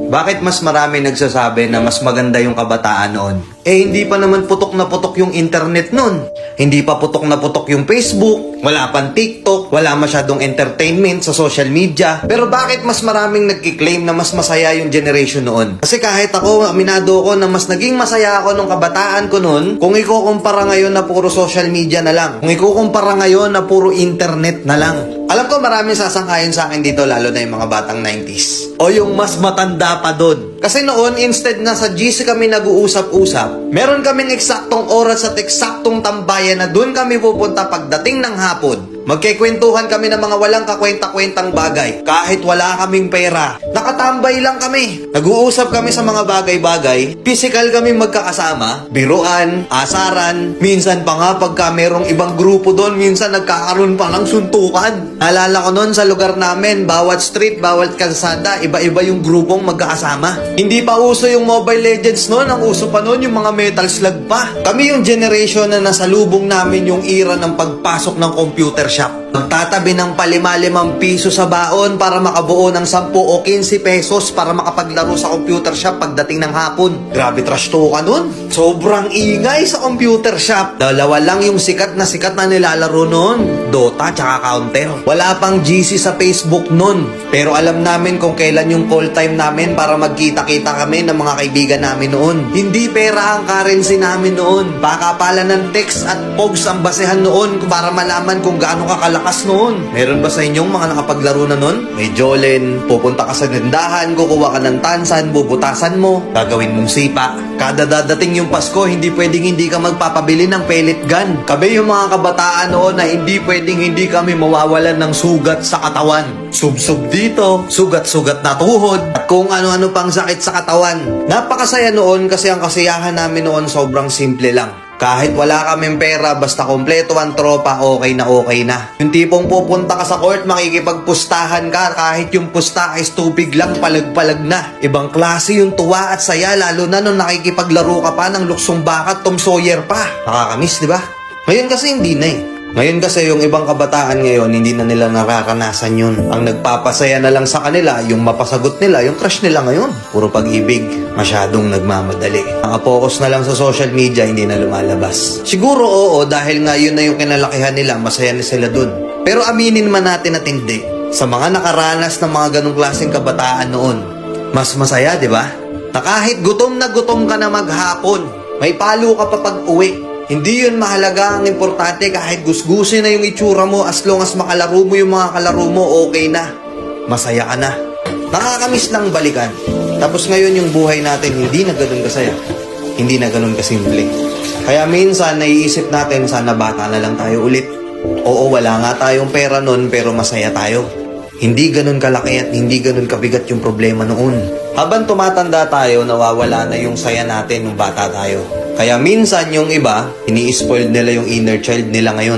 Bakit mas marami nagsasabi na mas maganda yung kabataan noon? Eh hindi pa naman putok na putok yung internet noon. Hindi pa putok na putok yung Facebook, wala pang TikTok, wala masyadong entertainment sa social media. Pero bakit mas maraming nagkiklaim na mas masaya yung generation noon? Kasi kahit ako, aminado ko na mas naging masaya ako nung kabataan ko noon kung ikukumpara ngayon na puro social media na lang. Kung ikukumpara ngayon na puro internet na lang. Alam ko maraming sasangkayon sa akin dito, lalo na yung mga batang 90s. O yung mas matanda pa doon. Kasi noon, instead na sa GC kami nag-uusap-usap, meron kaming eksaktong oras at eksaktong tambayan na doon kami pupunta pagdating ng hapon. Magkikwentuhan kami ng mga walang kakwenta-kwentang bagay. Kahit wala kaming pera, nakatambay lang kami. Nag-uusap kami sa mga bagay-bagay. Physical kami magkakasama. Biruan, asaran. Minsan pa nga pagka merong ibang grupo doon, minsan nagkakaroon pa ng suntukan. Alala ko noon sa lugar namin, bawat street, bawat kalsada, iba-iba yung grupong magkakasama. Hindi pa uso yung Mobile Legends noon. Ang uso pa noon yung mga Metal Slug pa. Kami yung generation na nasalubong namin yung era ng pagpasok ng computer shop. Magtatabi ng ₱5 piso sa baon para makabuo ng 10 o 15 pesos para makapaglaro sa computer shop pagdating ng hapon. Grabe trash to ka nun. Sobrang ingay sa computer shop. Dalawa lang yung sikat na nilalaro nun. Dota tsaka Counter. Wala pang GC sa Facebook nun. Pero alam namin kung kailan yung call time namin para magkita-kita kami ng mga kaibigan namin noon. Hindi pera ang currency namin noon. Baka pala ng text at pogs ang basehan noon para malaman kung gaano kakalakas noon. Meron ba sa inyong mga nakapaglaro na noon? May Jolen, pupunta ka sa tindahan, kukuha ka ng tansan, bubutasan mo, gagawin mong sipa. Kada dadating yung Pasko, hindi pwedeng hindi ka magpapabili ng pellet gun. Kami yung mga kabataan noon na hindi pwedeng hindi kami mawawalan ng sugat sa katawan. Sub-sub dito, sugat-sugat na tuhod, at kung ano-ano pang sakit sa katawan. Napakasaya noon kasi ang kasiyahan namin noon sobrang simple lang. Kahit wala kaming pera, basta kompleto ang tropa, okay na. Yung tipong pupunta ka sa court, makikipagpustahan ka, kahit yung pusta is tubig lang, palag-palag na. Ibang klase yung tuwa at saya, lalo na nung nakikipaglaro ka pa ng luksong baka, Tom Sawyer pa. Nakakamiss, di ba? Ngayon kasi hindi na eh. Ngayon kasi yung ibang kabataan ngayon, hindi na nila nakakanasan yun. Ang nagpapasaya na lang sa kanila, yung mapasagot nila, yung crush nila ngayon. Puro pag-ibig, masyadong nagmamadali. Nakapokus na lang sa social media, hindi na lumalabas. Siguro oo, dahil nga yun na yung kinalakihan nila, masaya na sila dun. Pero aminin man natin at hindi, sa mga nakaranas ng mga ganong klaseng kabataan noon, mas masaya, di ba? Na kahit gutom ka na maghapon, may palo ka pa pag-uwi. Hindi yun mahalaga, ang importante kahit gusgusin na yung itsura mo, as long as makalaro mo yung mga kalaro mo, okay na. Masaya ka na. Nakakamiss lang balikan. Tapos ngayon yung buhay natin hindi na ganun kasaya. Hindi na ganun kasimple. Kaya minsan naiisip natin sana bata na lang tayo ulit. Oo, wala nga tayong pera nun pero masaya tayo. Hindi ganun kalaki at hindi ganun kabigat yung problema noon. Habang tumatanda tayo, nawawala na yung saya natin nung bata tayo. Kaya minsan yung iba, ini-spoiled nila yung inner child nila ngayon.